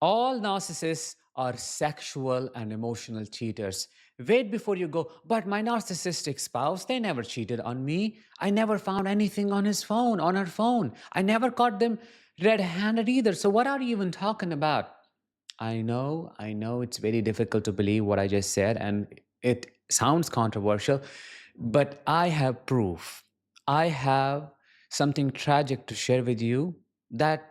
All narcissists are sexual and emotional cheaters. Wait before you go, but my narcissistic spouse, they never cheated on me. I never found anything on his phone, on her phone. I never caught them red handed either. So, what are you even talking about? I know it's very difficult to believe what I just said, and it sounds controversial, but I have proof. I have something tragic to share with you that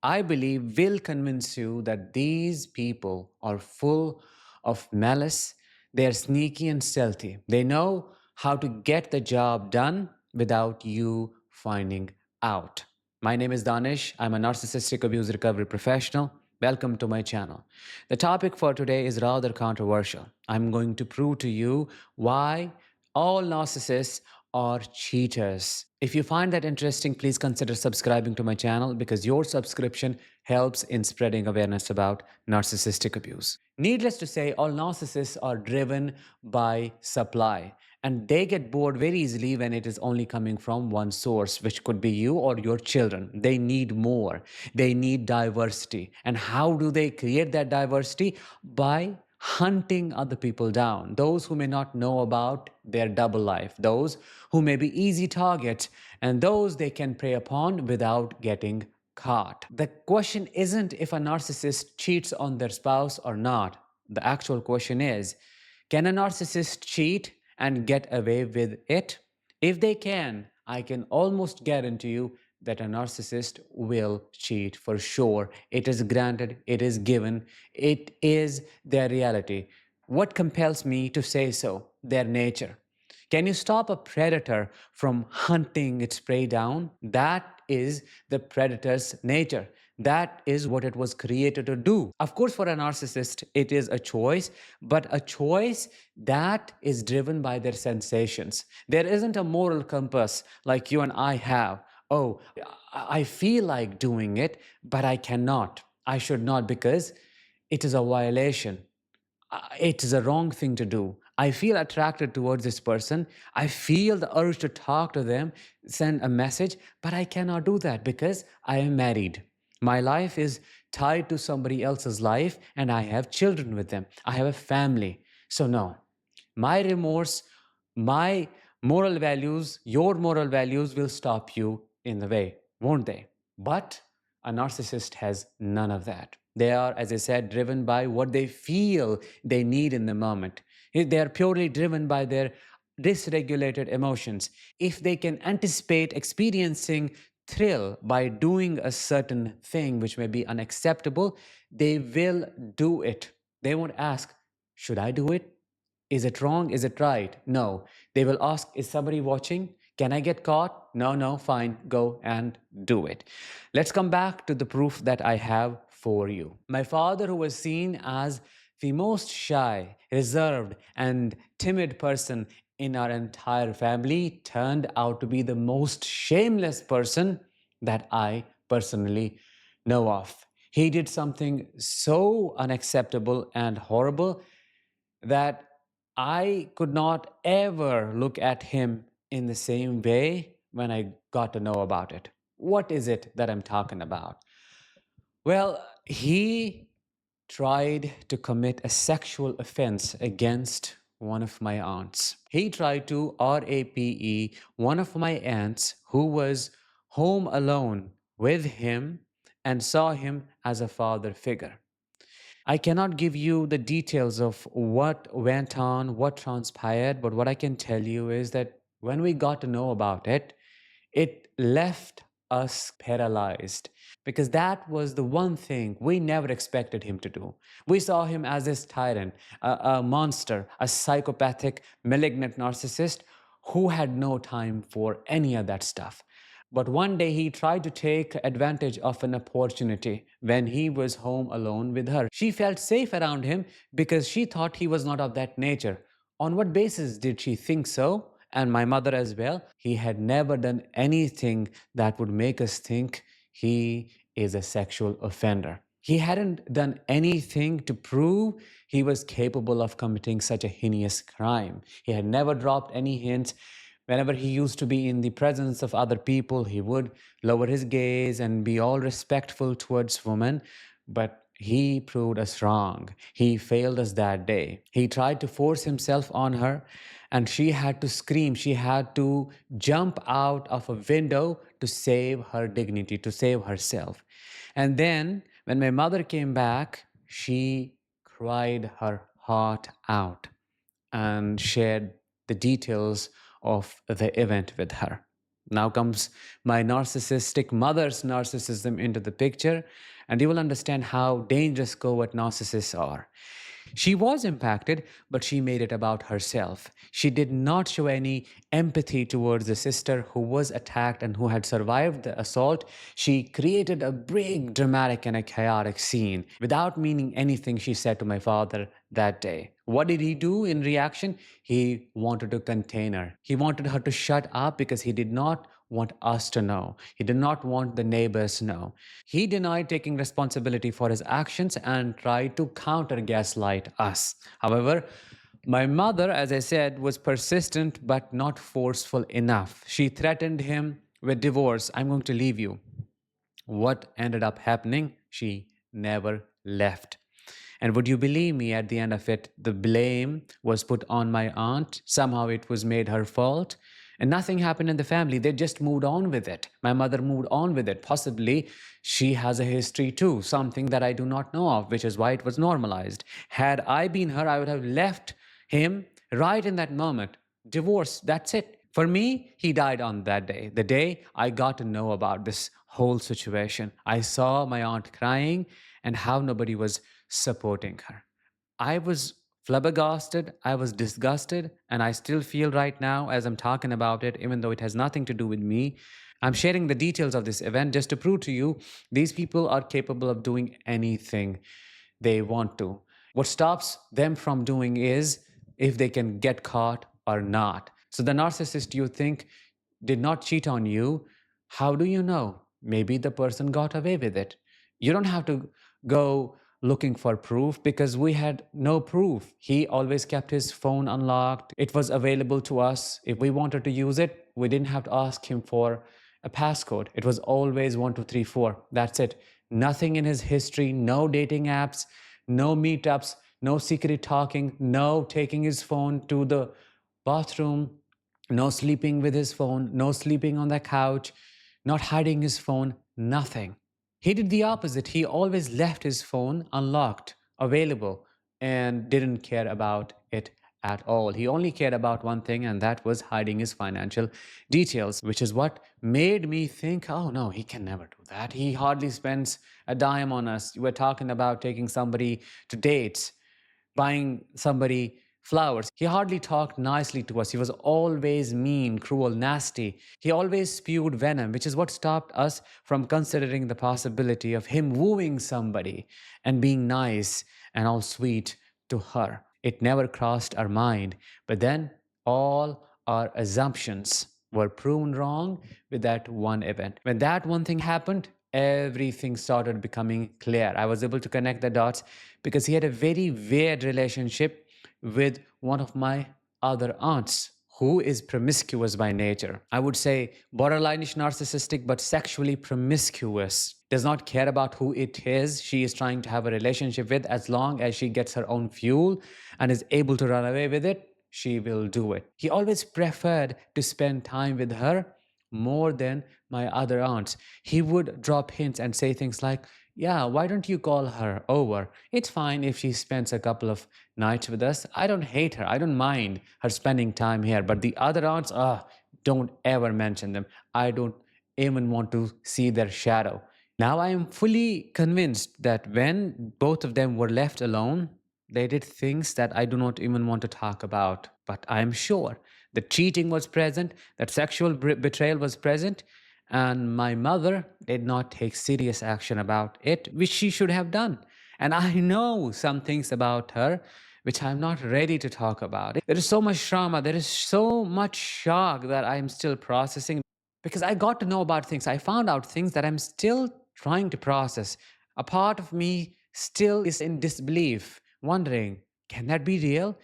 I believe will convince you that these people are full of malice. They're sneaky and stealthy. They know how to get the job done without you finding out. My name is Danish. I'm a narcissistic abuse recovery professional. Welcome to my channel. The topic for today is rather controversial. I'm going to prove to you why all narcissists are cheaters. If you find that interesting, please consider subscribing to my channel because your subscription helps in spreading awareness about narcissistic abuse. Needless to say, all narcissists are driven by supply, and they get bored very easily when it is only coming from one source, which could be you or your children. They need more, they need diversity. And how do they create that diversity? By hunting other people down, those who may not know about their double life, those who may be easy targets, and those they can prey upon without getting caught. The question isn't if a narcissist cheats on their spouse or not. The actual question is, can a narcissist cheat and get away with it? If they can, I can almost guarantee you that a narcissist will cheat for sure. It is granted, it is given, it is their reality. What compels me to say so? Their nature. Can you stop a predator from hunting its prey down? That is the predator's nature. That is what it was created to do. Of course, for a narcissist, it is a choice, but a choice that is driven by their sensations. There isn't a moral compass like you and I have. Oh, I feel like doing it, but I cannot. I should not because it is a violation. It is a wrong thing to do. I feel attracted towards this person. I feel the urge to talk to them, send a message, but I cannot do that because I am married. My life is tied to somebody else's life and I have children with them. I have a family. So, no, my remorse, my moral values, your moral values will stop you in the way, won't they? But a narcissist has none of that. They are, as I said, driven by what they feel they need in the moment. They are purely driven by their dysregulated emotions. If they can anticipate experiencing thrill by doing a certain thing which may be unacceptable, they will do it. They won't ask, should I do it? Is it wrong? Is it right? No. They will ask, is somebody watching? Can I get caught? No, no, fine. Go and do it. Let's come back to the proof that I have for you. My father, who was seen as the most shy, reserved, and timid person in our entire family, turned out to be the most shameless person that I personally know of. He did something so unacceptable and horrible that I could not ever look at him in the same way when I got to know about it. What is it that I'm talking about? Well, he tried to commit a sexual offense against one of my aunts. He tried to RAPE one of my aunts who was home alone with him and saw him as a father figure. I cannot give you the details of what went on, what transpired, but what I can tell you is that when we got to know about it, it left us paralyzed because that was the one thing we never expected him to do. We saw him as this tyrant, a monster, a psychopathic, malignant narcissist who had no time for any of that stuff. But one day he tried to take advantage of an opportunity when he was home alone with her. She felt safe around him because she thought he was not of that nature. On what basis did she think so? And my mother as well. He had never done anything that would make us think he is a sexual offender. He hadn't done anything to prove he was capable of committing such a heinous crime. He had never dropped any hints. Whenever he used to be in the presence of other people, he would lower his gaze and be all respectful towards women. But he proved us wrong. He failed us that day. He tried to force himself on her, and she had to scream. She had to jump out of a window to save her dignity, to save herself. And then, when my mother came back, she cried her heart out and shared the details of the event with her. Now comes my narcissistic mother's narcissism into the picture, and you will understand how dangerous covert narcissists are. She was impacted, but she made it about herself. She did not show any empathy towards the sister who was attacked and who had survived the assault. She created a big, dramatic, and a chaotic scene without meaning anything she said to my father that day. What did he do in reaction? He wanted to contain her. He wanted her to shut up because he did not want us to know. He did not want the neighbors to know. He denied taking responsibility for his actions and tried to counter gaslight us. However, my mother, as I said, was persistent but not forceful enough. She threatened him with divorce. I'm going to leave you. What ended up happening? She never left. And would you believe me, at the end of it, the blame was put on my aunt. Somehow it was made her fault. And nothing happened in the family. They just moved on with it. My mother moved on with it. Possibly she has a history too, something that I do not know of, which is why it was normalized. Had I been her, I would have left him right in that moment. Divorce, that's it. For me, he died on that day, the day I got to know about this whole situation. I saw my aunt crying and how nobody was supporting her. I was flabbergasted, I was disgusted, and I still feel right now as I'm talking about it, even though it has nothing to do with me. I'm sharing the details of this event just to prove to you these people are capable of doing anything they want to. What stops them from doing is if they can get caught or not. So, the narcissist you think did not cheat on you, how do you know? Maybe the person got away with it. You don't have to go looking for proof because we had no proof. He always kept his phone unlocked. It was available to us. If we wanted to use it, we didn't have to ask him for a passcode. It was always 1234. That's it. Nothing in his history, no dating apps, no meetups, no secret talking, no taking his phone to the bathroom, no sleeping with his phone, no sleeping on the couch, not hiding his phone, nothing. He did the opposite. He always left his phone unlocked, available, and didn't care about it at all. He only cared about one thing, and that was hiding his financial details, which is what made me think, oh no, he can never do that. He hardly spends a dime on us. We're talking about taking somebody to dates, buying somebody flowers. He hardly talked nicely to us. He was always mean, cruel, nasty. He always spewed venom, which is what stopped us from considering the possibility of him wooing somebody and being nice and all sweet to her. It never crossed our mind. But then all our assumptions were proven wrong with that one event. When that one thing happened, everything started becoming clear. I was able to connect the dots because he had a very weird relationship with one of my other aunts who is promiscuous by nature. I would say borderline-ish narcissistic, but sexually promiscuous. Does not care about who it is she is trying to have a relationship with. As long as she gets her own fuel and is able to run away with it, she will do it. He always preferred to spend time with her more than my other aunts. He would drop hints and say things like, yeah, why don't you call her over? It's fine if she spends a couple of nights with us. I don't hate her. I don't mind her spending time here. But the other aunts, don't ever mention them. I don't even want to see their shadow. Now I am fully convinced that when both of them were left alone, they did things that I do not even want to talk about. But I am sure that cheating was present, that sexual betrayal was present, and my mother did not take serious action about it, which she should have done. And I know some things about her which I'm not ready to talk about. There is so much trauma, there is so much shock that I'm still processing because I got to know about things. I found out things that I'm still trying to process. A part of me still is in disbelief, wondering, can that be real?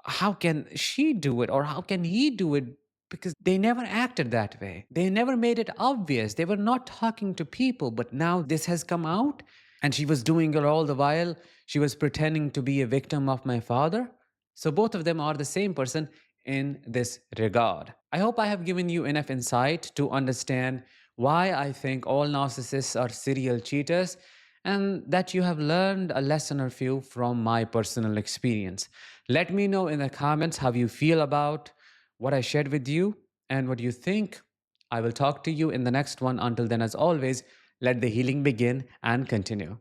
How can she do it or how can he do it? Because they never acted that way. They never made it obvious. They were not talking to people, but now this has come out. And she was doing it all the while. She was pretending to be a victim of my father. So both of them are the same person in this regard. I hope I have given you enough insight to understand why I think all narcissists are serial cheaters, and that you have learned a lesson or few from my personal experience. Let me know in the comments how you feel about what I shared with you and what you think. I will talk to you in the next one. Until then, as always, let the healing begin and continue.